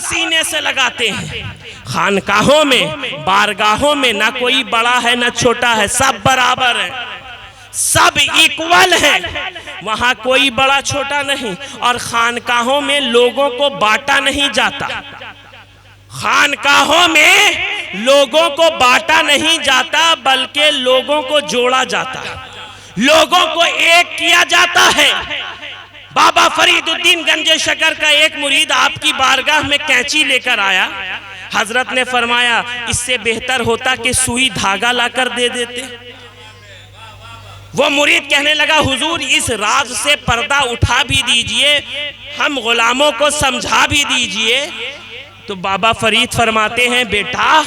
سینے سے لگاتے ہیں۔ خانقاہوں میں، بارگاہوں میں نہ کوئی بڑا ہے نہ چھوٹا ہے، سب برابر ہے، سب ایکول ہیں، وہاں کوئی بڑا چھوٹا نہیں۔ اور خانقاہوں میں لوگوں کو بانٹا نہیں جاتا، خانقاہوں میں لوگوں کو بانٹا نہیں جاتا بلکہ لوگوں کو جوڑا جاتا، لوگوں کو ایک کیا جاتا ہے۔ بابا فرید الدین گنج شکر کا ایک مرید آپ کی بارگاہ میں کینچی لے کر آیا، حضرت نے فرمایا اس سے بہتر ہوتا کہ سوئی دھاگا لا کر دے دیتے۔ وہ مرید کہنے لگا حضور اس راز سے پردہ اٹھا بھی دیجئے، ہم غلاموں کو سمجھا بھی دیجئے۔ تو بابا فرید فرماتے ہیں بیٹا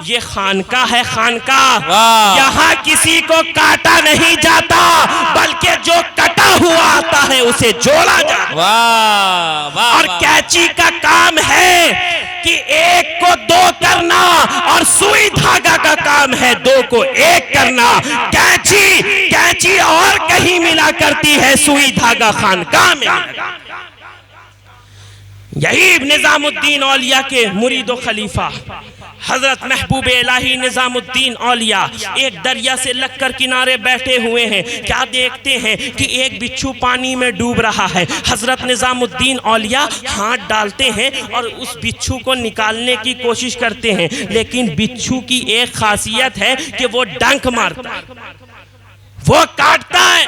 یہ خانقاہ ہے، خانقاہ، یہاں کسی کو کاٹا نہیں جاتا بلکہ جو کٹا ہوا آتا ہے اسے جوڑا جاتا ہے۔ اور کینچی کا کام ہے کہ ایک کو دو کرنا، اور سوئی دھاگا کا کام ہے دو کو ایک کرنا۔ کینچی اور کہیں ملا کرتی ہے، سوئی دھاگا خانقاہ میں ملا۔ یہی نظام الدین اولیاء کے مرید و خلیفہ حضرت محبوب الہی نظام الدین اولیاء ایک دریا سے لگ کر کنارے بیٹھے ہوئے ہیں، کیا دیکھتے ہیں کہ ایک بچھو پانی میں ڈوب رہا ہے۔ حضرت نظام الدین اولیاء ہاتھ ڈالتے ہیں اور اس بچھو کو نکالنے کی کوشش کرتے ہیں، لیکن بچھو کی ایک خاصیت ہے کہ وہ ڈنک مارتا ہے، وہ کاٹتا ہے۔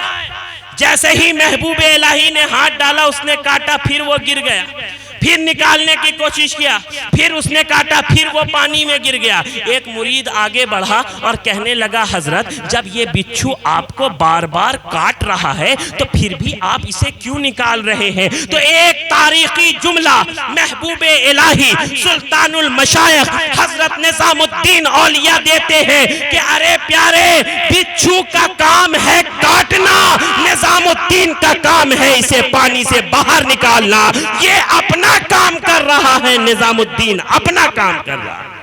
جیسے ہی محبوب الہی نے ہاتھ ڈالا اس نے کاٹا، پھر وہ گر گیا، پھر نکالنے کی کوشش کیا، پھر اس نے کاٹا، پھر وہ پانی میں گر گیا۔ ایک مرید آگے بڑھا اور کہنے لگا حضرت جب یہ بچھو آپ کو بار بار کاٹ رہا ہے تو پھر بھی آپ اسے کیوں نکال رہے ہیں؟ تو ایک تاریخی جملہ محبوب الہی سلطان المشائخ حضرت نظام الدین اولیاء دیتے ہیں کہ ارے پیارے بچھو کا کام ہے کاٹنا، نظام الدین کا کام ہے اسے پانی سے باہر نکالنا۔ یہ اپنا کام کر رہا ہے، نظام الدین اپنا کام کر رہا ہے۔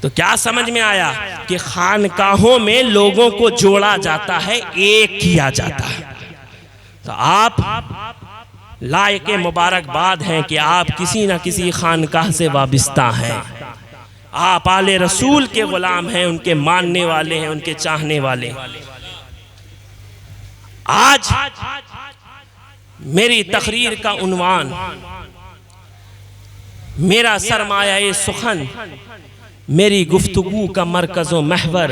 تو کیا سمجھ میں آیا کہ خانقاہوں میں لوگوں کو جوڑا جاتا ہے، ایک کیا جاتا ہے۔ تو آپ لائق مبارکباد ہیں کہ آپ کسی نہ کسی خانقاہ سے وابستہ ہیں، آپ آل رسول کے غلام ہیں، ان کے ماننے والے ہیں، ان کے چاہنے والے ہیں۔ آج میری تقریر کا عنوان، میرا سرمایہ سخن، میری گفتگو کا مرکز و محور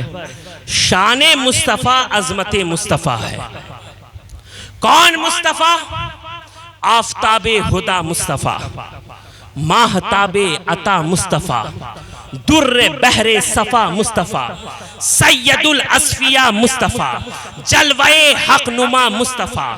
شان مصطفیٰ، عظمت مصطفیٰ ہے۔ کون مصطفیٰ؟ آفتاب ہدا مصطفیٰ، ماہتاب عطا مصطفیٰ، در بحر صفا مصطفیٰ، سید الاصفیاء مصطفیٰ، جلوہ حق نما مصطفیٰ،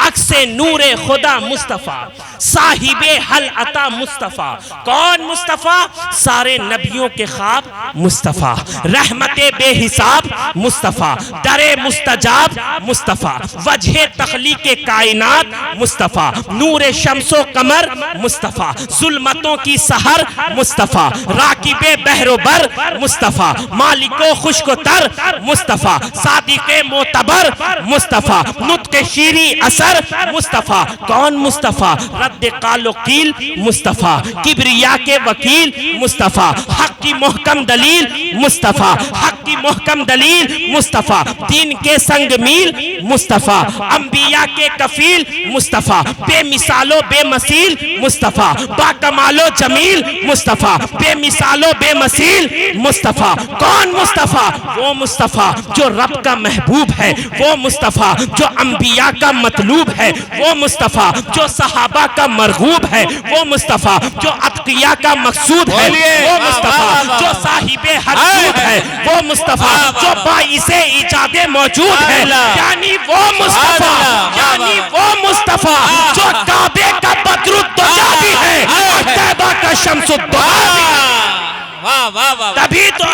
عکس نور خدا مصطفیٰ، صاحب حل عطا مصطفیٰ۔ کون مصطفیٰ؟ سارے نبیوں کے خواب مصطفیٰ، رحمت بے حساب مصطفیٰ، در مستجاب مصطفیٰ، وجہ تخلیق کائنات مصطفیٰ، نور شمس و قمر مصطفیٰ، ظلمتوں کی سحر مصطفیٰ، راکب بحر و بر مصطفیٰ، مالک و خشک و تر مصطفیٰ، صادق معتبر مصطفیٰ، نطق شیریں اثر مصطفیٰ۔ کون مصطفیٰ؟ رد قال و قیل مصطفیٰ، کبریا کے وکیل مصطفیٰ، حق کی محکم دلیل مصطفیٰ، حق کی محکم دلیل مصطفیٰ، دین کے سنگ میل مصطفیٰ، انبیاء کے کفیل مصطفیٰ، بے مثال و بے مثیل مصطفیٰ، با کمال و جمیل مصطفیٰ، بے مثال و بے مثیل مصطفیٰ۔ کون مصطفیٰ؟ وہ مصطفیٰ جو رب کا محبوب ہے، وہ مصطفیٰ جو انبیاء کا مطلوب ہے، وہ مصطفیٰ جو صحابہ کا مرغوب ہے، وہ مصطفیٰ جو اتقیاء کا مقصود ہے، وہ مصطفیٰ جو صاحب حدود ہے، وہ مصطفیٰ جو باعث ایجاد موجود ہے، یعنی وہ مصطفیٰ جو کعبے کا بدر الدجا بھی ہے اور طیبہ کا شمس الدہا بھی ہے۔ تبھی تو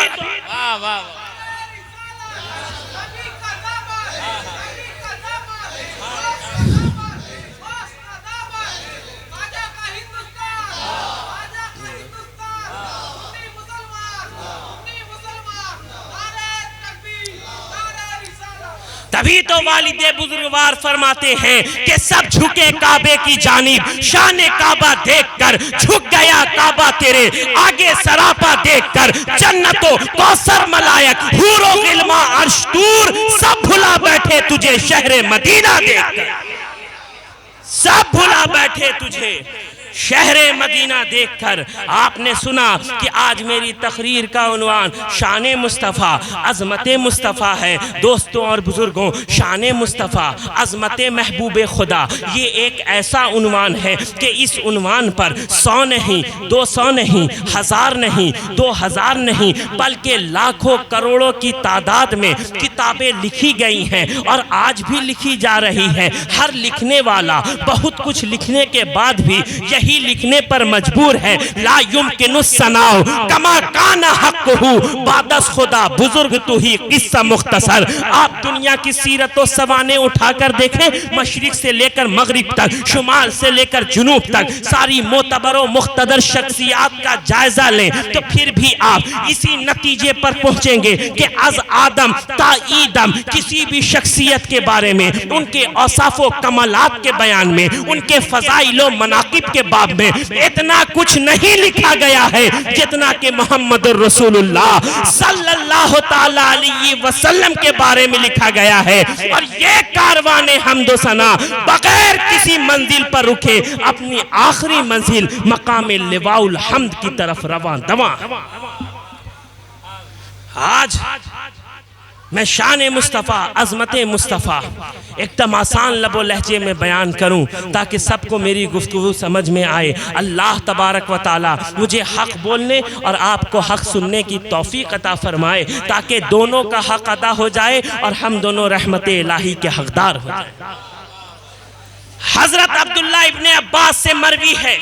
تبھی تو والد بزرگوار فرماتے ہیں کہ سب جھکے کعبے کی جانب، شان کعبہ دیکھ کر جھک گیا کعبہ تیرے آگے سراپا دیکھ کر، جنت و کوثر ملائک حور و غلمان عرش طور سب بھلا بیٹھے تجھے شہر مدینہ دیکھ کر، سب بھلا بیٹھے تجھے شہر مدینہ دیکھ کر۔ آپ نے سنا کہ آج میری تقریر کا عنوان شان مصطفیٰ عظمت مصطفیٰ ہے۔ دوستوں اور بزرگوں، شان مصطفیٰ عظمت محبوب خدا، یہ ایک ایسا عنوان ہے کہ اس عنوان پر 100 نہیں، 200 نہیں، 1000 نہیں، 2000 نہیں، بلکہ لاکھوں کروڑوں کی تعداد میں کتابیں لکھی گئی ہیں اور آج بھی لکھی جا رہی ہیں۔ ہر لکھنے والا بہت کچھ لکھنے کے بعد بھی یہی لکھنے پر مجبور ہے، لا یمکن الثناء کما کان حقہ بعد از خدا بزرگ تو ہی قصہ مختصر۔ آپ دنیا کی سیرت و سوانح اٹھا کر دیکھیں، مشرق سے لے کر مغرب تک، شمال سے لے کر جنوب تک، ساری معتبر و مقتدر شخصیات کا جائزہ لیں تو پھر بھی آپ اسی نتیجے پر پہنچیں گے کہ از آدم تا ایدم کسی بھی شخصیت کے بارے میں، ان کے اوصاف و کمالات کے بیان میں، ان کے فضائل و مناقب کے باب میں اتنا کچھ نہیں لکھا گیا ہے جتنا کہ محمد رسول اللہ صلی اللہ تعالی علیہ وسلم کے بارے میں لکھا گیا ہے۔ اور یہ کاروان حمد و ثنا بغیر کسی منزل پر رکے اپنی آخری منزل مقام لواء الحمد کی طرف رواں دواں۔ آج میں شان مصطفیٰ عظمت مصطفیٰ ایک تماسان لب و لہجے میں بیان کروں تاکہ سب کو میری گفتگو سمجھ میں آئے۔ اللہ تبارک و تعالی مجھے حق بولنے اور آپ کو حق سننے کی توفیق عطا فرمائے تاکہ دونوں کا حق ادا ہو جائے اور ہم دونوں رحمت الہی کے حقدار ہو جائیں۔ حضرت عبداللہ ابن عباس سے مروی ہے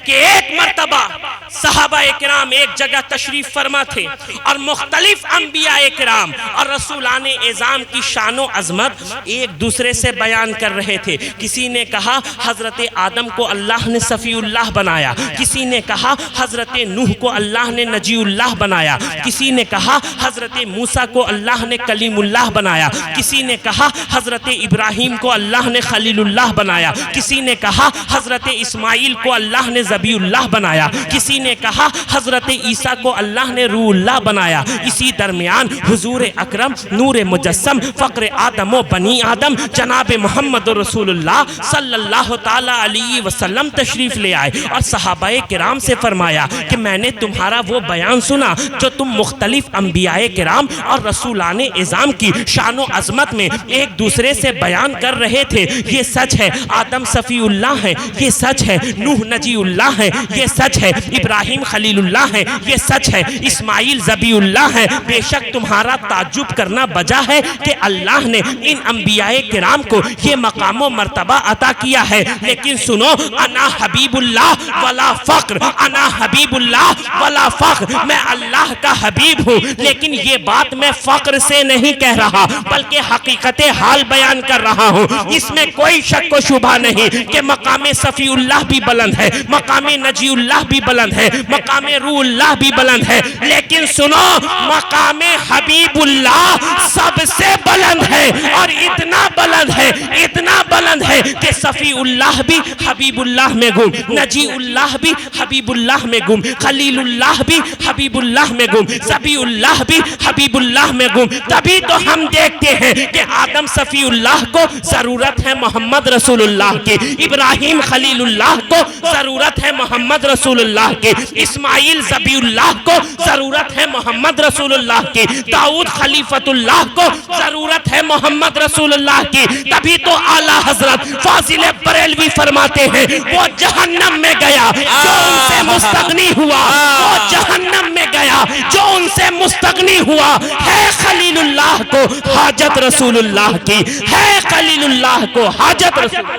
کہ ایک مرتبہ صحابہ اکرام ایک جگہ تشریف فرما تھے اور مختلف انبیاء اکرام اور رسولان اعظام کی شان و عظمت ایک دوسرے سے بیان کر رہے تھے۔ کسی نے کہا حضرت آدم کو اللہ نے صفی اللہ بنایا، کسی نے کہا حضرت نوح کو اللہ نے نجی اللہ بنایا، کسی نے کہا حضرت موسیٰ کو اللہ نے کلیم اللہ بنایا، کسی نے کہا حضرت ابراہیم کو اللہ نے خلیل اللہ بنایا، کسی نے کہا حضرت اسماعیل کو اللہ نے ذبیح اللہ بنایا، کسی نے کہا حضرت عیسیٰ کو اللہ نے روح اللہ بنایا۔ اسی درمیان حضور اکرم نور مجسم فقر آدم و بنی آدم جناب محمد رسول اللہ صلی اللہ تعالی علیہ وسلم تشریف لے آئے اور صحابہ کرام سے فرمایا کہ میں نے تمہارا وہ بیان سنا جو تم مختلف انبیاء کرام اور رسولان اعظام کی شان و عظمت میں ایک دوسرے سے بیان کر رہے تھے۔ یہ سچ ہے آدم صفی اللہ ہے، یہ سچ ہے نوح نجی اللہ ہے، یہ سچ ہے ابراہیم خلیل اللہ ہے، یہ سچ ہے اسماعیل ذبیح اللہ ہے۔ بے شک تمہارا تعجب کرنا بجا ہے کہ اللہ نے ان انبیاء کرام کو یہ مقام و مرتبہ عطا کیا ہے، لیکن سنو انا حبیب اللہ ولا فقر، انا حبیب اللہ ولا فقر، میں اللہ کا حبیب ہوں، لیکن یہ بات میں فقر سے نہیں کہہ رہا بلکہ حقیقت حال بیان کر رہا ہوں۔ اس میں کوئی شک و شبہ نہیں کہ مقام صفی اللہ بھی بلند ہے، مقام نجی اللہ بھی بلند ہے، مقام روح اللہ بھی بلند ہے، لیکن سنو مقام حبیب اللہ سب سے بلند ہے اور اتنا بلند ہے، اتنا بلند ہے کہ صفی اللہ بھی حبیب اللہ میں گم، نجی اللہ بھی حبیب اللہ میں گم، خلیل اللہ بھی حبیب اللہ میں گم، ذبیح اللہ بھی حبیب اللہ میں گم۔ تبھی تو ہم دیکھتے ہیں کہ آدم صفی اللہ کو ضرورت ہے محمد رسول اللہ کی، ابراہیم خلیل اللہ کو ضرورت ہے محمد رسول اللہ کی، اسماعیل ذبیح اللہ کو ضرورت ہے محمد رسول اللہ کی، داؤد خلیفۃ اللہ کو ضرورت ہے محمد رسول اللہ کی۔ تبھی تو اعلیٰ حضرت فاضل بریلوی فرماتے ہیں وہ جہنم میں گیا جو ان سے مستغنی ہوا، وہ جہنم میں گیا جو ان سے مستغنی ہوا، ہے خلیل اللہ کو حاجت رسول اللہ کی، ہے خلیل اللہ کو حاجت رسول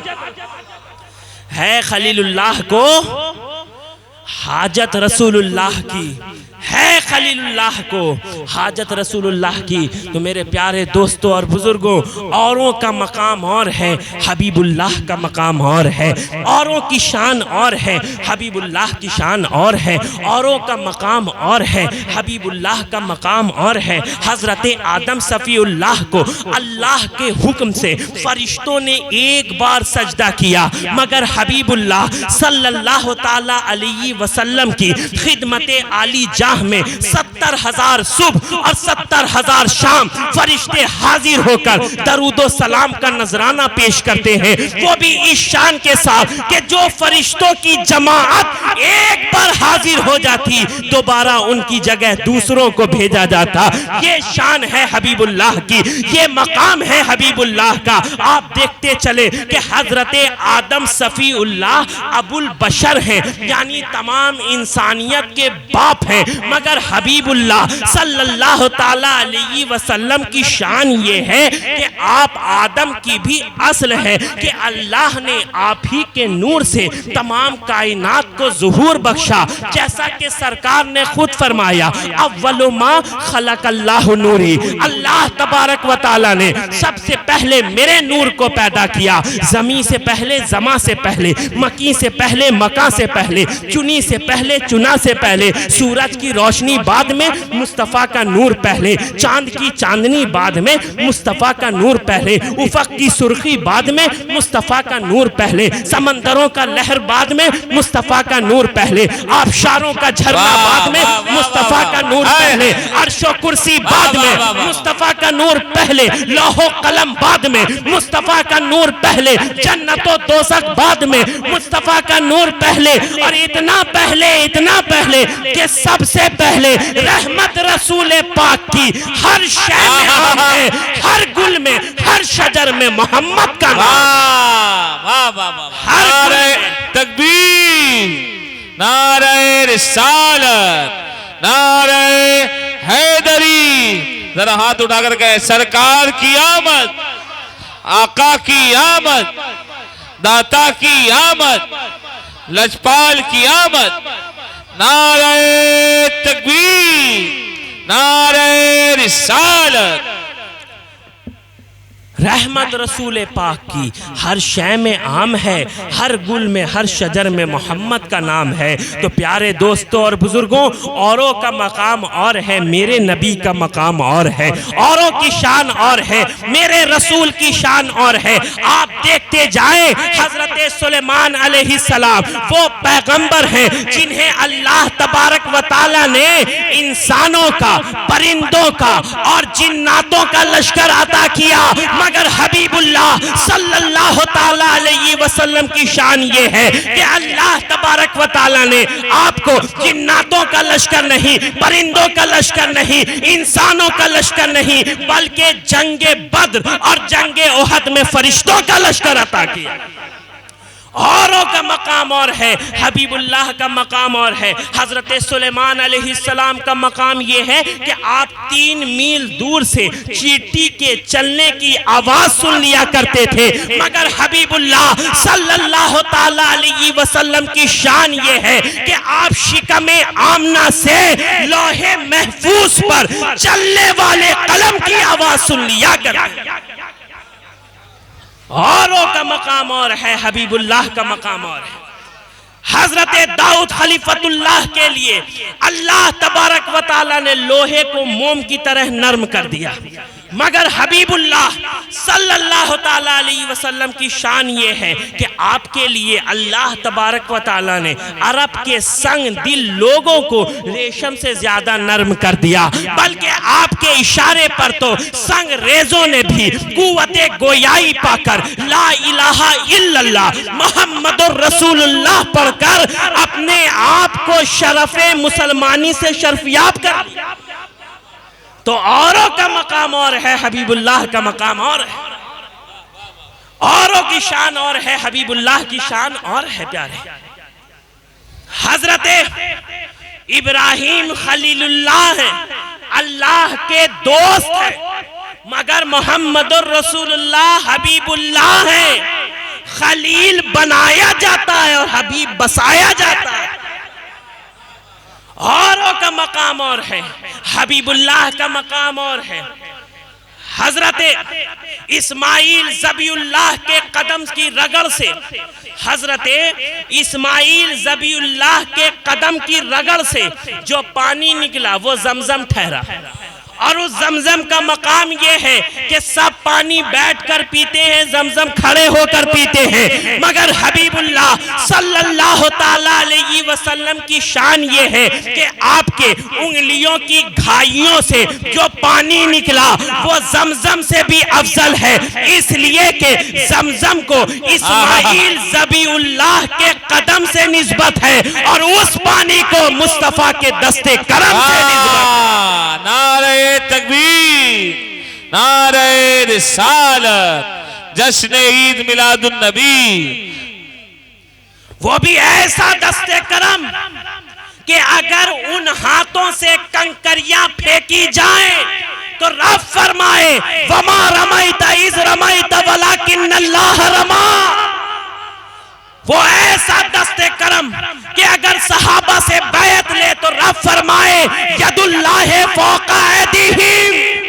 ہے، خلیل اللہ کو حاجت رسول اللہ کی ہے۔ خلیل اللہ کو حاجت رسول اللہ کی، تو میرے پیارے دوستوں اور بزرگوں، اوروں کا مقام اور ہے، حبیب اللہ کا مقام اور ہے، اوروں کی شان اور ہے، حبیب اللہ کی شان اور ہے، اوروں کا مقام اور ہے، حبیب اللہ کا مقام اور ہے۔ حضرت آدم صفی اللہ کو اللہ کے حکم سے فرشتوں نے ایک بار سجدہ کیا، مگر حبیب اللہ صلی اللہ تعالیٰ علیہ وسلم کی خدمت عالی جاہ میں 70,000 صبح اور 70,000 شام فرشتے حاضر ہو کر درود و سلام کا نذرانہ پیش کرتے ہیں، وہ بھی اس شان کے ساتھ کہ جو فرشتوں کی جماعت ایک بار حاضر ہو جاتی، دوبارہ ان کی جگہ دوسروں کو بھیجا جاتا۔ یہ شان ہے حبیب اللہ کی، یہ مقام ہے حبیب اللہ کا۔ آپ دیکھتے چلے کہ حضرت آدم صفی اللہ ابو البشر ہیں، یعنی تمام انسانیت کے باپ ہیں، مگر حبیب اللہ صلی اللہ تعالیٰ علیہ وسلم کی شان یہ ہے کہ آپ آدم کی بھی اصل ہے، کہ اللہ نے آپ ہی کے نور سے تمام کائنات کو ظہور بخشا، جیسا کہ سرکار نے خود فرمایا اول ما خلق اللہ نوری، اللہ تبارک و تعالیٰ نے سب سے پہلے میرے نور کو پیدا کیا، زمین سے پہلے زماں سے پہلے، مکی سے پہلے مکہ سے پہلے، چنی سے پہلے چنا سے پہلے، سورج کی روشنی بعد میں مصطفیٰ کا نور پہلے، چاند کی چاندنی بعد میں مصطفیٰ کا نور پہلے، افق کی سرخی بعد میں مصطفیٰ کا نور پہلے، سمندروں کا لہر بعد میں مصطفیٰ کا نور پہلے، آبشاروں کا جھرنا بعد میں مصطفیٰ کا نور پہلے، عرش و کرسی بعد میں مصطفیٰ کا نور پہلے، لوح و قلم بعد میں مصطفیٰ کا نور پہلے، جنت و دوزخ بعد میں مصطفیٰ کا نور پہلے، اور اتنا پہلے کہ سب سے پہلے رحمت رسول پاک کی ہر شے میں عام ہے، ہر گل میں، ہر شجر میں محمد کا نام۔ نعرہ تکبیر، نعرہ رسالت، نعرہ حیدری، ذرا ہاتھ اٹھا کر کہے سرکار کی آمد، آقا کی آمد، داتا کی آمد، لجپال کی آمد، نعرہ تکبیر، نعرہ رسالت۔ رحمت رسول پاک کی ہر شے میں عام ہے، ہر گل میں، ہر شجر میں محمد کا نام ہے۔ تو پیارے دوستوں اور بزرگوں، اوروں کا مقام اور ہے، میرے نبی کا مقام اور ہے، اوروں کی شان اور ہے، میرے رسول کی شان اور ہے۔ آپ دیکھتے جائیں، حضرت سلیمان علیہ السلام وہ پیغمبر ہیں جنہیں اللہ تبارک و تعالیٰ نے انسانوں کا، پرندوں کا اور جناتوں کا لشکر عطا کیا، مگر حبیب اللہ صلی اللہ تعالیٰ علیہ وسلم کی شان یہ ہے کہ اللہ تبارک و تعالیٰ نے آپ کو جناتوں کا لشکر نہیں، پرندوں کا لشکر نہیں، انسانوں کا لشکر نہیں، بلکہ جنگ بدر اور جنگ احد میں فرشتوں کا لشکر عطا کیا۔ اوروں کا مقام اور ہے، حبیب اللہ کا مقام اور ہے۔ حضرت سلیمان علیہ السلام کا مقام یہ ہے کہ آپ 3 میل دور سے چیٹی کے چلنے کی آواز سن لیا کرتے تھے، مگر حبیب اللہ صلی اللہ تعالیٰ علیہ وسلم کی شان یہ ہے کہ آپ شکم آمنہ سے لوح محفوظ پر چلنے والے قلم کی آواز سن لیا کرتے تھے۔ اوروں کا مقام اور ہے، حبیب اللہ کا مقام اور ہے۔ حضرت داؤد خلیفۃ اللہ کے لیے اللہ تبارک و تعالیٰ نے لوہے کو موم کی طرح نرم کر دیا، مگر حبیب اللہ صلی اللہ تعالیٰ علیہ وسلم کی شان یہ ہے کہ آپ کے لیے اللہ تبارک و تعالیٰ نے عرب کے سنگ دل لوگوں کو ریشم سے زیادہ نرم کر دیا، بلکہ آپ کے اشارے پر تو سنگ ریزوں نے بھی قوت گویائی پا کر لا الہ الا اللہ محمد الرسول اللہ پڑھ کر اپنے آپ کو شرف مسلمانی سے شرفیاب کر دیا۔ تو اوروں کا مقام اور ہے، حبیب اللہ کا مقام اور ہے، اوروں کی شان اور ہے، حبیب اللہ کی شان اور ہے۔ پیارے حضرت ابراہیم خلیل اللہ ہیں، اللہ کے دوست ہیں، مگر محمد الرسول اللہ حبیب اللہ ہیں۔ خلیل بنایا جاتا ہے اور حبیب بسایا جاتا ہے۔ اوروں کا مقام اور ہے، حبیب اللہ کا مقام اور ہے۔ حضرت اسماعیل ذبیح اللہ کے قدم کی رگڑ سے، حضرت اسماعیل ذبیح اللہ کے قدم کی رگڑ سے جو پانی نکلا وہ زمزم ٹھہرا، اور اس زمزم کا مقام یہ ہے کہ سب پانی بیٹھ کر پیتے ہیں، زمزم کھڑے ہو کر پیتے ہیں، مگر حبیب اللہ صلی اللہ تعالیٰ علیہ وسلم کی شان یہ ہے کہ آپ کے انگلیوں کی گھائیوں سے جو پانی نکلا وہ زمزم سے بھی افضل ہے، اس لیے کہ زمزم کو اسماعیل ذبیح اللہ کے قدم سے نسبت ہے اور اس پانی کو مصطفیٰ کے دست کرم سے نسبت ہے۔ نعرہ تکبیر، نعرہ رسالت، جشن عید میلاد النبی، وہ بھی ایسا دست کرم کہ اگر ان ہاتھوں سے کنکریاں پھینکی جائیں تو رب فرمائے وَمَا رَمَيْتَ إِذْ رَمَيْتَ وَلَكِنَّ اللَّهَ رَمَى۔ وہ ایسا دست کرم کہ اگر صحابہ سے بیعت لے تو رب فرمائے ید اللہ فوق ایدیہم۔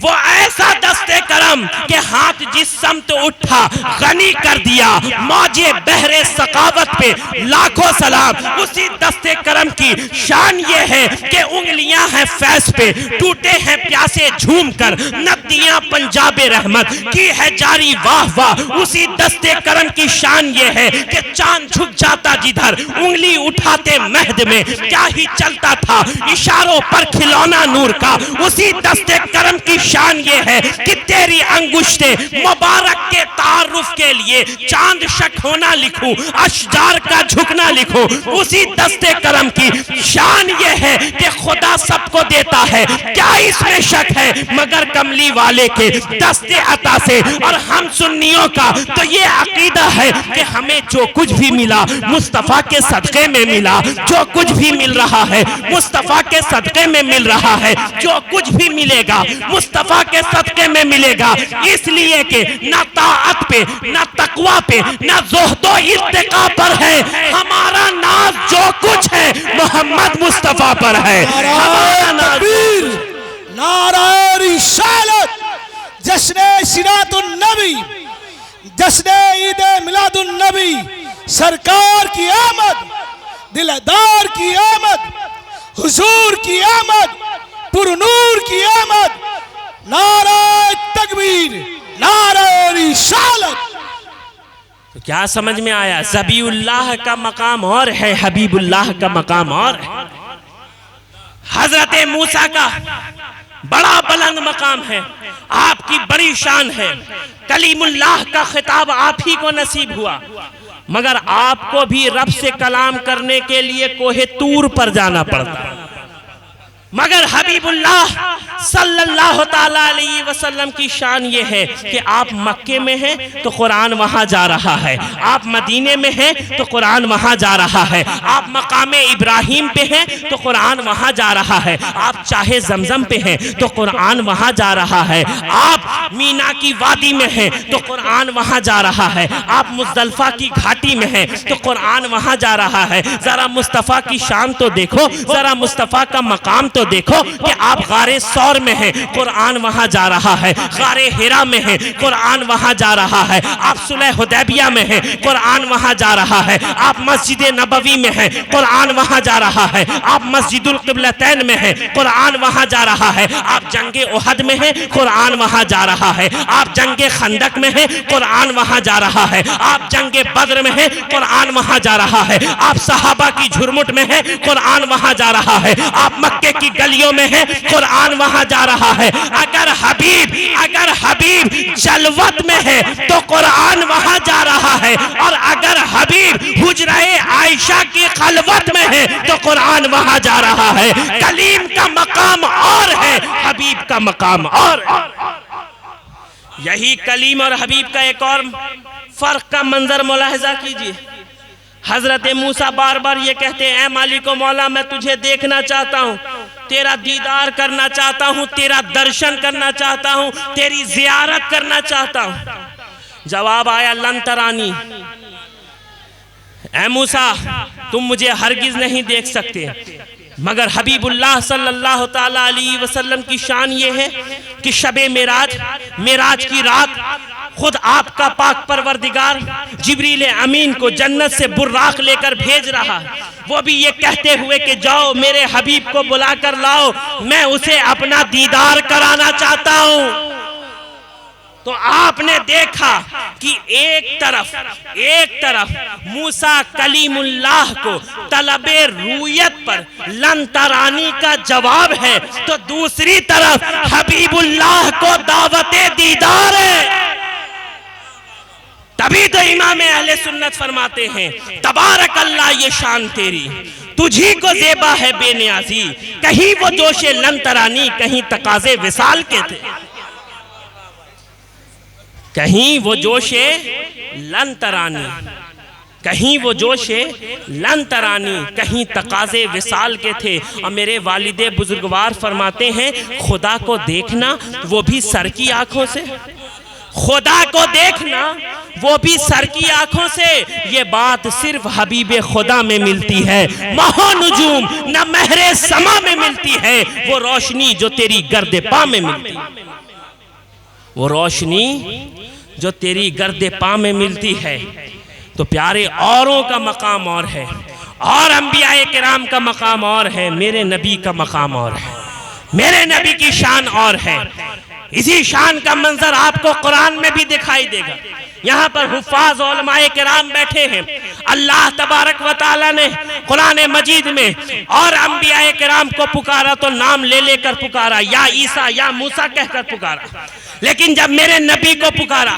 وہ ایسا دست کرم کہ ہاتھ جس سمت اٹھا غنی کر دیا، موجے بحر سخاوت پہ لاکھوں سلام۔ اسی دست کرم کی شان یہ ہے کہ انگلیاں ہیں فیض پہ، ٹوٹے ہیں پیاسے جھوم کر، ندیاں پنجاب رحمت کی ہے جاری واہ واہ۔ اسی دست کرم کی شان یہ ہے کہ چاند جھک جاتا جدھر انگلی اٹھاتے مہد میں کیا ہی چلتا تھا، اشاروں پر کھلونا نور کا۔ اسی دست کرم کی شان یہ ہے کہ تیری انگشت مبارک کے تعارف کے لیے چاند شک ہونا لکھوں، اشجار کا جھکنا لکھوں۔ اسی دست کرم کی شان یہ ہے کہ خدا سب کو دیتا ہے، کیا اس میں شک ہے، مگر کملی والے کے دست عطا سے۔ اور ہم سنیوں کا تو یہ عقیدہ ہے کہ ہمیں جو کچھ بھی ملا مصطفیٰ کے صدقے میں ملا، جو کچھ بھی مل رہا ہے مصطفیٰ کے صدقے میں مل رہا ہے، جو کچھ بھی ملے گا مصطفیٰ کے صدقے میں ملے گا، اس لیے کہ نہ طاعت پہ، نہ تقوی پہ، نہ زہد و ارتقاء پر ہے، ہمارا ناز جو کچھ ہے محمد مصطفیٰ پر ہے۔ ہمارا ناز نعرہ رسالت، جشن سیرات النبی، جشن عید میلاد النبی، سرکار کی آمد، دلدار کی آمد، حضور کی آمد، پر نور کی آمد، نعرہ تکبیر، نعرہ رسالت۔ تو کیا سمجھ میں آیا؟ ذبیح اللہ کا مقام اور ہے، حبیب اللہ کا مقام اور ہے۔ حضرت موسیٰ کا بڑا بلند مقام ہے، آپ کی بڑی شان ہے، کلیم اللہ کا خطاب آپ ہی کو نصیب ہوا، مگر آپ کو بھی رب سے کلام کرنے کے لیے کوہ طور پر جانا پڑتا، مگر حبیب اللہ صلی اللہ تعالیٰ علیہ وسلم کی شان یہ ہے کہ آپ مکے میں ہیں تو قرآن وہاں جا رہا ہے، آپ مدینے میں ہیں تو قرآن وہاں جا رہا ہے، آپ مقام ابراہیم پہ ہیں تو قرآن وہاں جا رہا ہے، آپ چاہے زمزم پہ ہیں تو قرآن وہاں جا رہا ہے، آپ مینا کی وادی میں ہیں تو قرآن وہاں جا رہا ہے، آپ مزدلفہ کی گھاٹی میں ہیں تو قرآن وہاں جا رہا ہے۔ ذرا مصطفیٰ کی شان تو دیکھو، ذرا مصطفیٰ کا مقام تو دیکھو کہ آپ غار سور میں ہیں، قرآن وہاں جا رہا ہے، غار حرا میں ہیں، قرآن وہاں جا رہا ہے، آپ صلح حدیبیہ میں ہیں، قرآن وہاں جا رہا ہے، آپ مسجد نبوی میں ہیں، قرآن وہاں جا رہا ہے، آپ مسجد القبلتین میں ہیں، قرآن وہاں جا رہا ہے، آپ جنگ احد میں ہیں، قرآن وہاں جا رہا ہے، آپ جنگ خندق میں ہیں، قرآن وہاں جا رہا ہے، آپ جنگ بدر میں ہیں، قرآن وہاں جا رہا ہے، آپ صحابہ کی جھرمٹ میں ہیں، قرآن وہاں جا رہا ہے، آپ مکے کی گلیوں میں ہے، قرآن وہاں جا رہا ہے۔ اگر حبیب جلوت میں ہے تو قرآن وہاں جا رہا ہے، اور اگر حبیب حجرہ عائشہ کی خلوت میں ہے تو قرآن وہاں جا رہا ہے۔ کلیم کا مقام اور ہے، حبیب کا مقام اور ہے۔ یہی کلیم اور حبیب کا ایک اور فرق کا منظر ملاحظہ کیجئے۔ حضرت موسیٰ بار بار یہ کہتے ہیں اے مالک و مولا میں تجھے دیکھنا چاہتا ہوں، تیرا دیدار کرنا چاہتا ہوں، تیرا درشن کرنا چاہتا ہوں، تیری زیارت کرنا چاہتا ہوں۔ جواب آیا لن ترانی، اے موسیٰ تم مجھے ہرگز نہیں دیکھ سکتے، مگر حبیب اللہ صلی اللہ تعالیٰ علیہ وسلم کی شان یہ ہے کہ شب معراج کی رات خود آپ کا پاک پروردگار جبریل امین کو جنت سے براق لے کر بھیج رہا، وہ بھی یہ کہتے ہوئے کہ جاؤ میرے حبیب کو بلا کر لاؤ، میں اسے اپنا دیدار کرانا چاہتا ہوں۔ تو آپ نے دیکھا کہ ایک طرف موسیٰ کلیم اللہ کو طلب رویت پر لن ترانی کا جواب ہے، تو دوسری طرف حبیب اللہ کو دعوت دیدار ہے۔ تبھی تو امام اہل سنت فرماتے ہیں تبارک اللہ یہ شان تیری، تجھی کو زیبا ہے بے نیازی، کہیں وہ جوش لن ترانی کہیں تقاضے وصال کے تھے، کہیں وہ جوش لن ترانی، کہیں وہ جوش لن ترانی کہیں تقاضے وصال کے تھے۔ اور میرے والد بزرگوار فرماتے ہیں خدا کو دیکھنا وہ بھی سر کی آنکھوں سے، خدا کو دیکھنا وہ بھی سر کی آنکھوں سے، یہ بات صرف حبیب خدا میں ملتی ہے، ماہ نجوم نہ مہر سما میں ملتی ہے، وہ روشنی جو تیری گرد پا میں ملتی ہے، وہ روشنی جو تیری گرد پا میں ملتی ہے۔ تو پیارے اوروں کا مقام اور ہے، اور انبیاء کرام کا مقام اور ہے، میرے نبی کا مقام اور ہے، میرے نبی کی شان اور ہے۔ اسی شان کا منظر آپ کو قرآن میں بھی دکھائی دے گا۔ یہاں پر حفاظ علماء کرام بیٹھے ہیں، اللہ تبارک و تعالی نے قرآن مجید میں اور انبیاء کرام کو پکارا تو نام لے لے کر پکارا، یا عیسیٰ یا موسیٰ کہہ کر پکارا، لیکن جب میرے نبی کو پکارا،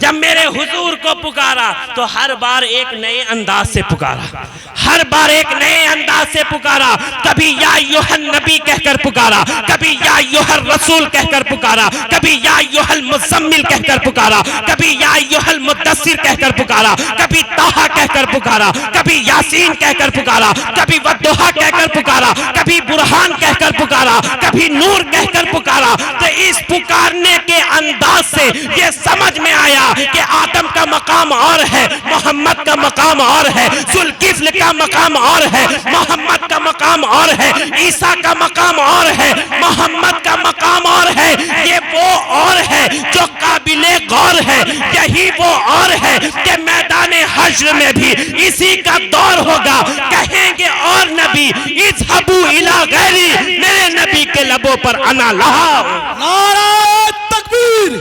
جب میرے حضور کو پکارا تو ہر بار ایک نئے انداز سے پکارا، ہر بار ایک نئے انداز سے پکارا، کبھی یا ایھا النبی کہہ کر پکارا، کبھی یا ایھا الرسول کہہ کر پکارا، کبھی یا ایھا المزمل کہہ کر پکارا، کبھی یا ایھا المدثر کہہ کر پکارا، کبھی طٰہٰ کہہ کر پکارا، کبھی یاسین کہہ کر پکارا، کبھی والضحیٰ کہہ کر پکارا، کبھی برہان کہہ کر پکارا، کبھی نور کہہ کر پکارا۔ تو اس پکارنے کے انداز سے یہ سمجھ میں آیا کہ آدم کا مقام اور ہے، محمد کا مقام اور ہے، ذوالکفل کا مقام اور ہے، محمد کا مقام اور ہے، عیسیٰ کا مقام اور ہے، محمد کا مقام اور ہے۔ یہ وہ اور ہے جو قابل غور ہے، یہی وہ اور ہے کہ میدان حشر میں بھی اسی کا دور ہوگا، کہیں گے اور نبی اذهبوا الی غیری، میرے نبی کے لبوں پر انا لہا۔ نعرہ تکبیر،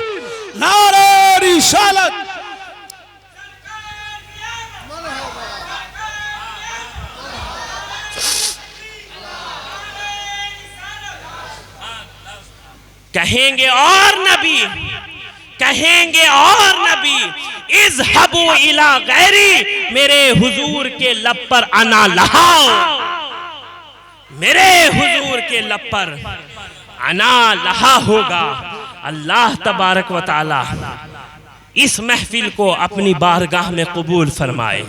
نعرہ رسالت۔ کہیں گے اور نبی، کہیں گے اور نبی اذهبوا الی غیری، میرے حضور کے لب پر انا لہا، میرے حضور کے لب پر انا لہا ہوگا۔ اللہ تبارک و تعالی اس محفل کو اپنی بارگاہ میں قبول فرمائے،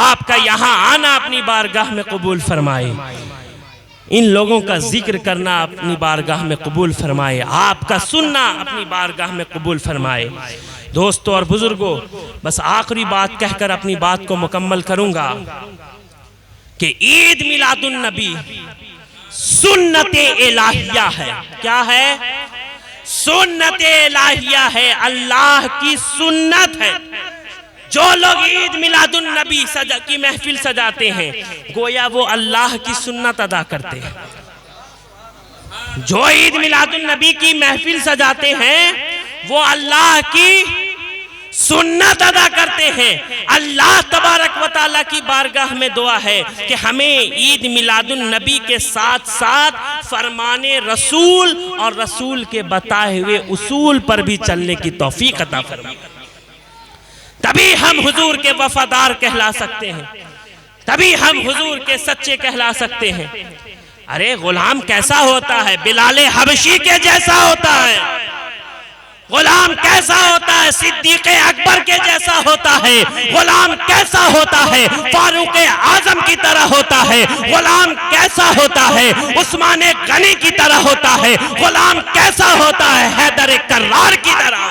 آپ کا یہاں آنا اپنی بارگاہ میں قبول فرمائے، ان لوگوں کا ذکر کرنا اپنی بارگاہ میں قبول فرمائے، آپ کا سننا اپنی بارگاہ میں قبول فرمائے۔ دوستو اور بزرگوں، بس آخری بات کہہ کر اپنی بات کو مکمل کروں گا کہ عید میلاد النبی سنت الہیہ ہے۔ کیا ہے؟ سنت الہیہ ہے، اللہ کی سنت ہے۔ جو لوگ عید میلاد النبی کی محفل سجاتے ہیں گویا وہ اللہ کی سنت ادا کرتے ہیں۔ جو عید میلاد النبی کی محفل سجاتے ہیں وہ اللہ کی سنت ادا کرتے ہیں۔ اللہ تبارک و تعالیٰ کی بارگاہ میں دعا ہے کہ ہمیں عید میلاد النبی کے ساتھ ساتھ فرمان رسول اور رسول کے بتائے ہوئے اصول پر بھی چلنے کی توفیق عطا فرمائے، تبھی ہم حضور کے وفادار کہلا سکتے ہیں، تبھی ہم حضور کے سچے کہلا سکتے ہیں۔ ارے غلام کیسا ہوتا ہے؟ بلال حبشی کے جیسا ہوتا ہے۔ غلام کیسا ہوتا ہے؟ صدیق اکبر کے جیسا ہوتا ہے۔ غلام کیسا ہوتا ہے؟ فاروق اعظم کی طرح ہوتا ہے۔ غلام کیسا ہوتا ہے؟ عثمان غنی کی طرح ہوتا ہے۔ غلام کیسا ہوتا ہے؟ حیدر کرار کی طرح۔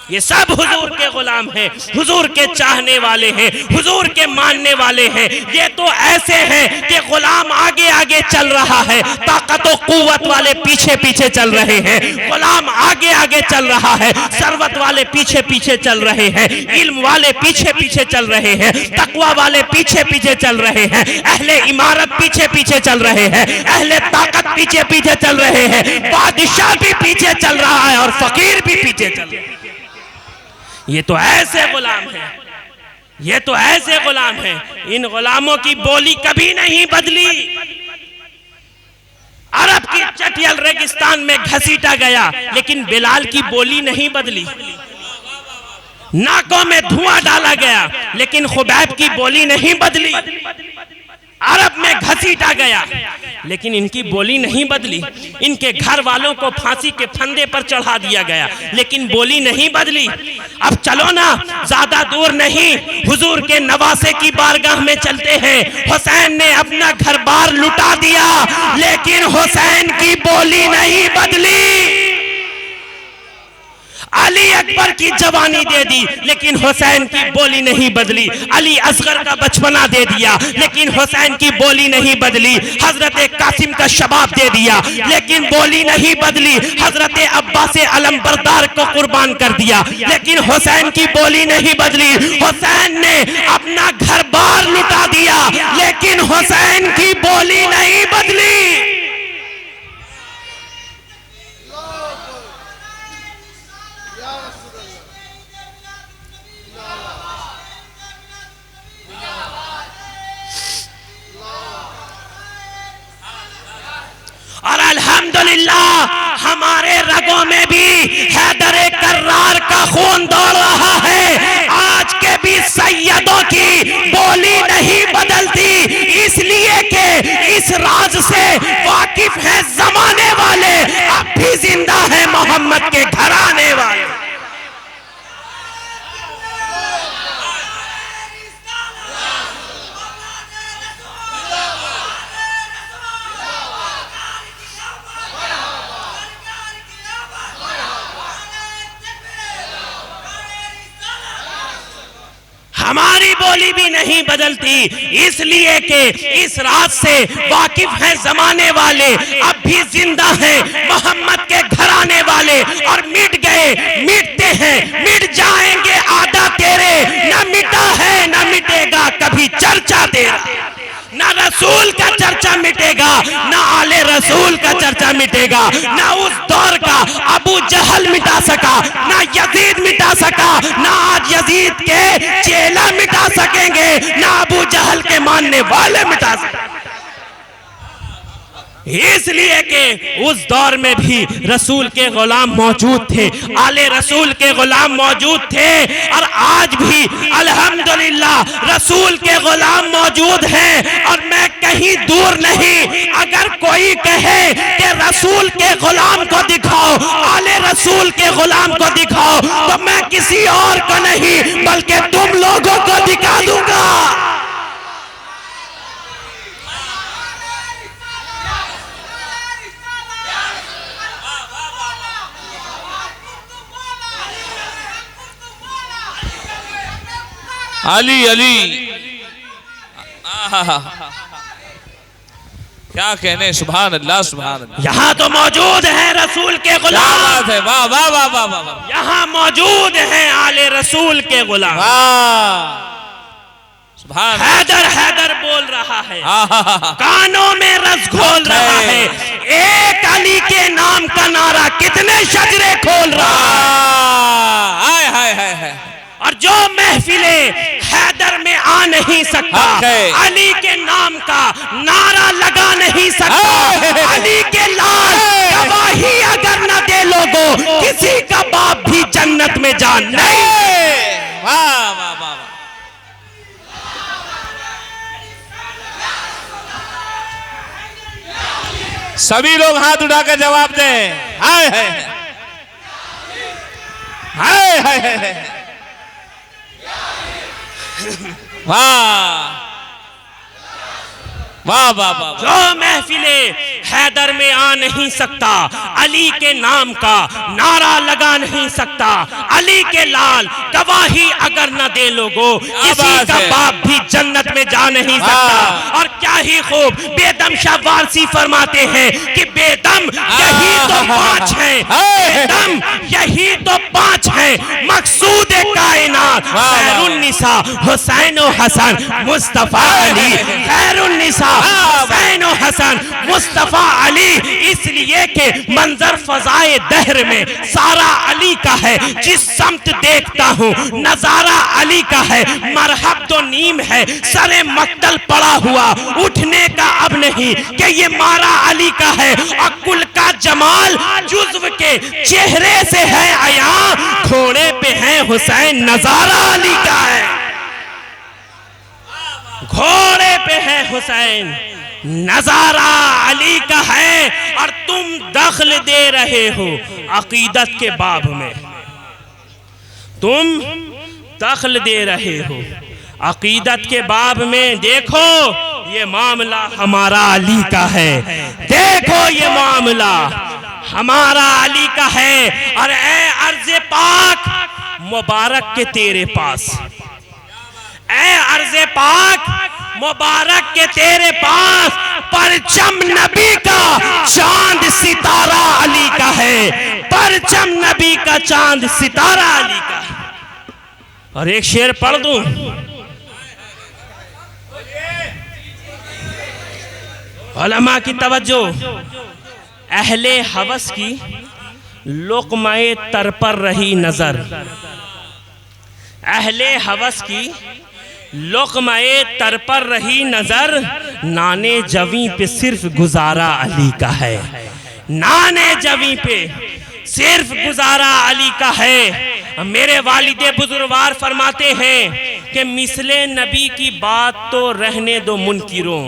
یہ سب حضور کے غلام ہیں، حضور کے چاہنے والے ہیں، حضور کے ماننے والے ہیں۔ یہ تو ایسے ہیں کہ غلام آگے آگے چل رہا ہے، طاقت و قوت والے پیچھے پیچھے چل رہے ہیں، غلام آگے آگے چل رہا ہے، ثروت والے پیچھے پیچھے چل رہے ہیں، علم والے پیچھے پیچھے چل رہے ہیں، تقوی والے پیچھے پیچھے چل رہے ہیں، اہل عمارت پیچھے پیچھے چل رہے ہیں، اہل طاقت پیچھے پیچھے چل رہے ہیں، بادشاہ بھی پیچھے چل رہا ہے اور فقیر بھی پیچھے چل رہا ہے۔ یہ تو ایسے غلام ہیں، یہ تو ایسے غلام ہیں، ان غلاموں کی بولی کبھی نہیں بدلی۔ عرب کی چٹیل ریگستان میں گھسیٹا گیا لیکن بلال کی بولی نہیں بدلی، ناکوں میں دھواں ڈالا گیا لیکن خبیب کی بولی نہیں بدلی، عرب میں گھسیٹا گیا لیکن ان کی بولی نہیں بدلی، ان کے گھر والوں کو پھانسی کے پھندے پر چڑھا دیا گیا لیکن بولی نہیں بدلی۔ اب چلو نا، زیادہ دور نہیں، حضور کے نواسے کی بارگاہ میں چلتے ہیں۔ حسین نے اپنا گھر بار لٹا دیا لیکن حسین کی بولی نہیں بدلی۔ علی اکبر کی جوانی دے دی لیکن حسین کی بولی نہیں بدلی، علی اصغر کا بچپنا دے دیا لیکن حسین کی بولی نہیں بدلی، حضرت قاسم کا شباب دے دیا لیکن بولی نہیں بدلی، حضرت عباس علمبردار کو قربان کر دیا لیکن حسین کی بولی نہیں بدلی، حسین نے اپنا گھر بار لٹا دیا لیکن حسین کی بولی نہیں بدلی۔ اور الحمدللہ ہمارے رگوں میں بھی حیدر کرار کا خون دوڑ رہا ہے، آج کے بھی سیدوں کی بولی نہیں بدلتی، اس لیے کہ اس راز سے واقف ہیں زمانے والے، اب بھی زندہ ہیں محمد کے گھرانے والے۔ ہماری بولی بھی نہیں بدلتی، اس لیے کہ اس راز سے واقف ہیں زمانے والے، اب بھی زندہ ہیں محمد کے گھرانے والے، اور مٹ گئے، مٹتے ہیں، مٹ جائیں گے آدھا تیرے، نہ مٹا ہے نہ مٹے گا کبھی چرچا تیرا، نہ رسول کا چرچا مٹے گا نہ آل رسول کا چرچا مٹے گا، نہ اس دور کا ابو جہل مٹا سکا، نہ یزید مٹا سکا، نہ آج یزید کے چیلا مٹا سکیں گے، نہ ابو جہل کے ماننے والے مٹا سکیں گے، اس لیے کہ اس دور میں بھی رسول کے غلام موجود تھے، آل رسول کے غلام موجود تھے، اور آج بھی الحمدللہ رسول کے غلام موجود ہیں، اور میں کہیں دور نہیں، اگر کوئی کہے کہ رسول کے غلام کو دکھاؤ، آل رسول کے غلام کو دکھاؤ، تو میں کسی اور کو نہیں بلکہ تم لوگوں کو دکھا دوں گا۔ علی علی کیا کہنے، سبحان اللہ سبحان اللہ، یہاں تو موجود ہیں رسول کے کیا غلام، بات ہے، واہ واہ واہ واہ واہ، یہاں موجود ہیں آل رسول کے غلام، واہ سبحان اللہ، حیدر حیدر بول رہا ہے، کانوں میں رس گھول رہا ہے، ایک علی کے نام کا نعرہ کتنے شجرے کھول رہا ہے، ہائے ہائے ہائے ہائے، اور جو محفلیں حیدر میں آ نہیں سکتا، علی کے نام کا نعرہ لگا نہیں سکتا، علی کے لال گواہی اگر نہ دے لوگوں، کسی کا باپ بھی جنت میں جان نہیں۔ واہ واہ واہ، سبھی لوگ ہاتھ اٹھا کر جواب دیں، ہائے ہائے ہائے ہائے ہائے، واہ واہ واہ واہ، جو محفلیں حیدر میں آ نہیں سکتا، علی کے نام کا نعرہ لگا نہیں سکتا، علی کے لال گواہی اگر نہ دے لوگو کسی کا باپ بھی جنت میں جا نہیں سکتا۔ اور کیا ہی خوب بیدم شاہ وارسی فرماتے ہیں کہ بیدم یہی تو 5 ہیں، بیدم یہی تو 5 ہیں، مقصود کائنات خیر النساء حسین و حسن مصطفیٰ علی، خیر النساء حسین و حسن مصطفیٰ علی، اس لیے کہ منظر فضائے دہر میں سارا علی کا ہے، جس سمت دیکھتا ہوں نظارہ علی کا ہے، مرحب تو نیم ہے سر مقتل پڑا ہوا، اٹھنے کا اب نہیں کہ یہ مارا علی کا ہے، اور کل کا جمال جزو کے چہرے سے ہے عیاں، گھوڑے پہ ہے حسین نظارہ علی کا ہے، گھوڑے پہ ہے حسین نظارہ علی کا ہے، اور تم دخل دے رہے ہو عقیدت کے باب میں، تم دخل دے رہے ہو عقیدت کے باب میں۔ دیکھو یہ معاملہ ہمارا علی کا ہے، دیکھو یہ معاملہ ہمارا علی کا ہے، اور اے عرض پاک مبارک کے تیرے پاس، اے عرض پاک مبارک کے تیرے پاس، پرچم نبی کا چاند ستارہ علی کا ہے، پرچم نبی کا چاند ستارہ علی کا ہے۔ اور ایک شعر پڑھ دوں، علماء کی توجہ، اہل ہوس کی لقمہ تر پر رہی نظر، اہل ہوس کی لقمہ تر پر رہی نظر، نانے جویں پہ صرف گزارا علی کا ہے، نانے جویں پہ صرف گزارا علی کا ہے۔ میرے والد بزرگوار فرماتے ہیں کہ مثل نبی کی بات تو رہنے دو منکروں،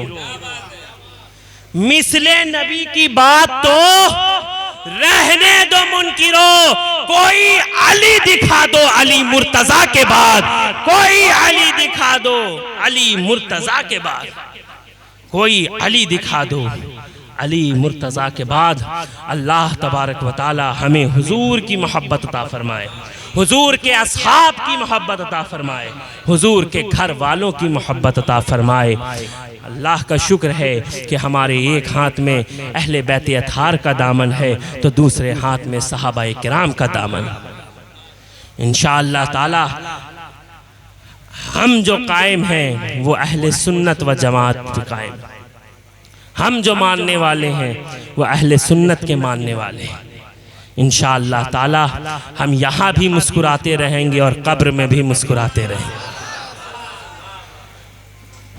مثل نبی کی بات تو رہنے دو منکروں، کوئی علی دکھا دو علی مرتضیٰ کے بعد، کوئی علی دکھا دو علی مرتضیٰ کے بعد، کوئی علی دکھا دو علی مرتضیٰ کے بعد۔ اللہ تبارک و تعالی ہمیں حضور کی محبت عطا فرمائے، حضور کے اصحاب کی محبت عطا فرمائے، حضور کے گھر والوں کی محبت عطا فرمائے۔ اللہ کا شکر ہے کہ ہمارے ایک ہاتھ میں اہل بیت اطہار کا دامن ہے تو دوسرے ہاتھ میں صحابہ کرام کا دامن۔ انشاءاللہ تعالی ہم جو قائم ہیں وہ اہل سنت و جماعت پہ قائم، ہم جو ماننے والے ہیں وہ اہل سنت کے ماننے والے ہیں۔ انشاءاللہ تعالی ہم یہاں بھی مسکراتے رہیں گے اور قبر میں بھی مسکراتے رہیں گے۔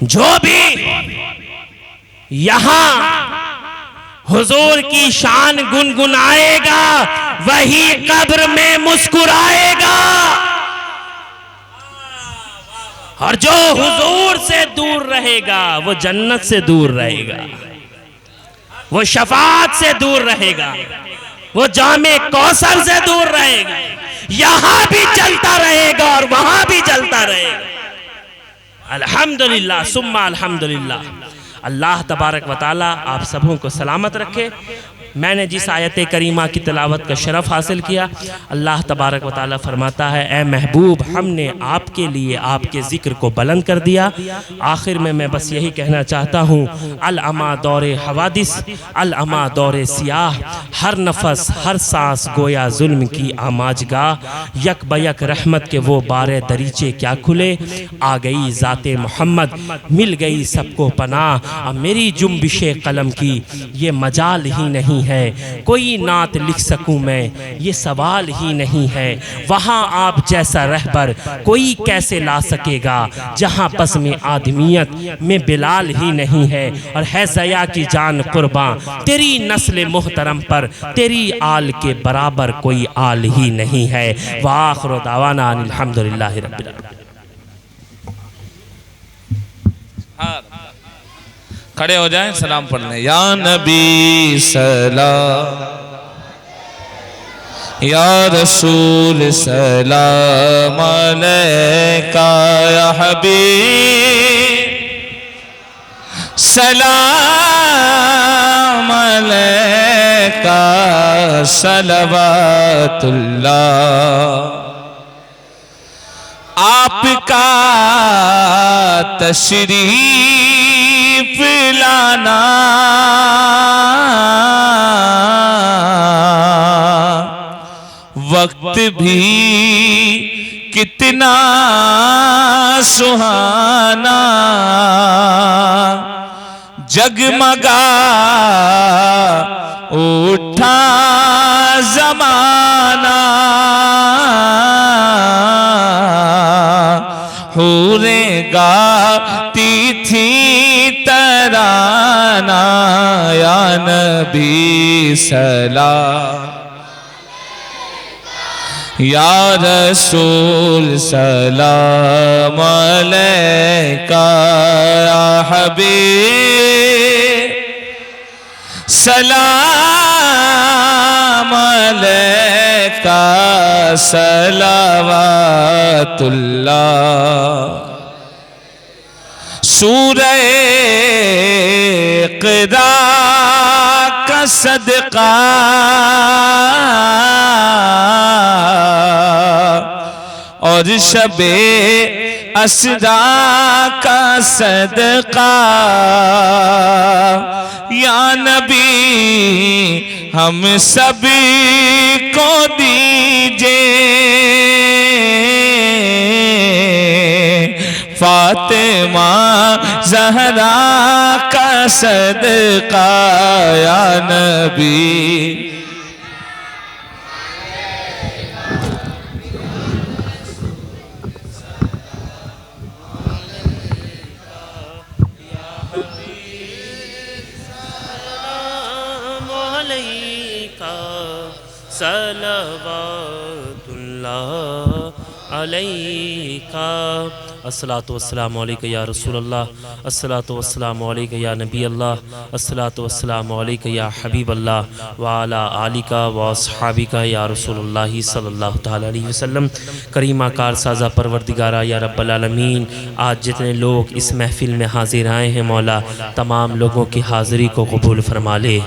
جو بھی یہاں حضور کی شان گنگنائے گا وہی قبر میں مسکرائے گا، اور جو حضور سے دور رہے گا وہ جنت سے دور رہے گا، وہ شفاعت سے دور رہے گا، وہ جام کوثر سے دور رہے گا، یہاں بھی جلتا رہے گا اور وہاں بھی جلتا رہے گا۔ الحمدللہ ثم الحمدللہ۔ اللہ تبارک و تعالی آپ سبوں کو سلامت رکھے۔ میں نے جس آیت کریمہ کی تلاوت کا شرف حاصل کیا، اللہ تبارک و تعالی فرماتا ہے اے محبوب ہم نے آپ کے لیے آپ کے ذکر کو بلند کر دیا۔ آخر میں بس یہی کہنا چاہتا ہوں، العما دور حوادث، العما دور سیاہ، ہر نفس ہر سانس گویا ظلم کی آماج گاہ، یک بیک رحمت کے وہ بارے دریچے کیا کھلے، آ گئی ذات محمد مل گئی سب کو پناہ، اب میری جنبش قلم کی یہ مجال ہی نہیں ہے، کوئی نعت لکھ سکوں میں یہ سوال ہی نہیں ہے، وہاں آپ جیسا رہبر کوئی کیسے لا سکے گا، جہاں پس میں آدمیت میں بلال ہی نہیں ہے، اور ہے زیا کی جان قرباں تیری نسل محترم پر، تیری آل کے برابر کوئی آل ہی نہیں ہے۔ وآخر دعوانا ان الحمدللہ رب العالمین۔ کھڑے ہو جائیں سلام پڑھ لیں۔ یا نبی سلام، یا رسول سلام علیکہ، یا حبیب سلام صلوات اللہ آپ کا تشریف لانا وقت بھی کتنا سہانا جگمگا اٹھا زمانہ حوریں گاتی تھی ترانہ یا نبی سلام یا رسول سلام علیکہ یا حبیب سلام علیکہ صلوات اللہ سورہ اقرا کا صدقہ اور شب اسرا کا صدقہ یا نبی ہم سبھی کو دیجئے فاطمہ زہرا کا صدقہ یا نبی صلوات اللہ علیکہ الصلاۃ والسلام علیکہ یا رسول اللہ الصلاۃ والسلام علیکہ یا نبی اللہ الصلاۃ والسلام علیکہ یا حبیب اللہ وعلی آلکہ واصحابکہ یا رسول اللہ صلی اللہ تعالی علیہ وسلم کریمہ کارسازہ پروردگارہ یا رب العالمین آج جتنے لوگ اس محفل میں حاضر آئے ہیں مولا تمام لوگوں کی حاضری کو قبول فرما لے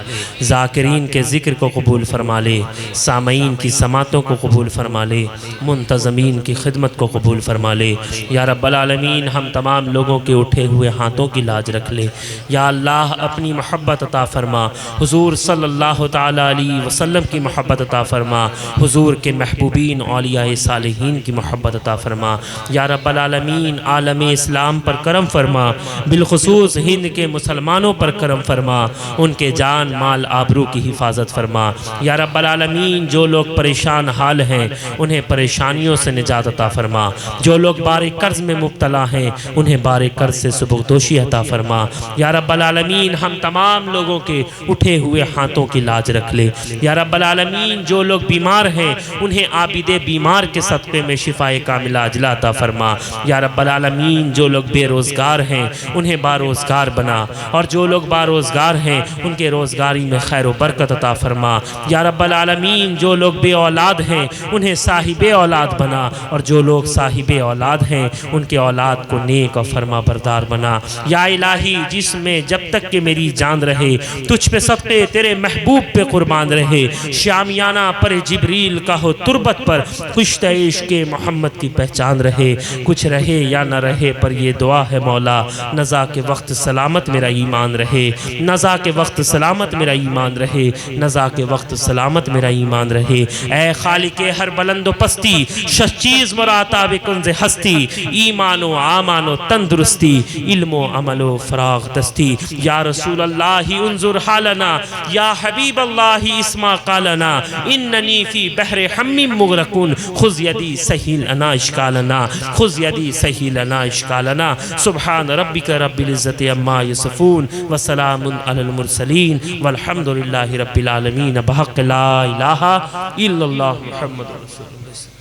ذاکرین کے ذکر کو قبول فرما لے سامعین کی سماعتوں کو قبول فرما لے منتظمین کی خدمت کو قبول فرما لے یا رب العالمین ہم تمام لوگوں کے اٹھے ہوئے ہاتھوں کی لاج رکھ لے یا اللہ اپنی محبت عطا فرما حضور صلی اللہ تعالی علیہ وسلم کی محبت عطا فرما حضور کے محبوبین اولیاء صالحین کی محبت عطا فرما یا رب العالمین عالم اسلام پر کرم فرما بالخصوص ہند کے مسلمانوں پر کرم فرما ان کے جان مال آبرو کی حفاظت فرما یا رب العالمین جو لوگ پریشان حال ہیں انہیں پریشانیوں سے نجات عطا فرما جو لوگ بار قرض میں مبتلا ہیں انہیں بار قرض سے سبکدوشی عطا فرما یا رب العالمین ہم تمام لوگوں کے اٹھے ہوئے ہاتھوں کی لاج رکھ لے یا رب العالمین جو لوگ بیمار ہیں انہیں عابد بیمار کے صدقے میں شفاء کاملہ عاجلہ عطا فرما یا رب العالمین جو لوگ بے روزگار ہیں انہیں باروزگار بنا اور جو لوگ باروزگار ہیں ان کے روزگاری میں خیر و برکت عطا فرما یا رب العالمین جو لوگ بے اولاد ہیں انہیں صاحب اولاد بنا اور جو لوگ صاحب اولاد ہیں ان کے اولاد کو نیک اور فرما بردار بنا یا الہی جس میں جب تک کہ میری جان رہے تجھ پہ صدقے تیرے محبوب پہ قربان رہے شامیانہ پر جبریل کا ہو تربت پر خشت عشق محمد کی پہچان رہے کچھ رہے یا نہ رہے پر یہ دعا ہے مولا نزا کے وقت سلامت میرا ایمان رہے نزا کے وقت سلامت میرا ایمان رہے نزا کے وقت سلامت میرا ایمان رہے اے خالق ہر بلند و پستی شش چیز مراتا بکنز ہستی ایمان و آمان و تندرستی علم و عمل و فراغ دستی یا رسول اللہ انظر حالنا یا حبیب اللہ اسما قالنا اننی فی بحر حم مغرقون خذ یدی سہیل انا اشکالنا خذ یدی سہیل انا اشکالنا سبحان ربک رب العزت عما یصفون وسلام علی المرسلین والحمد للہ رب العالمین بحق لا الہ الا اللہ محمد رسول اللہ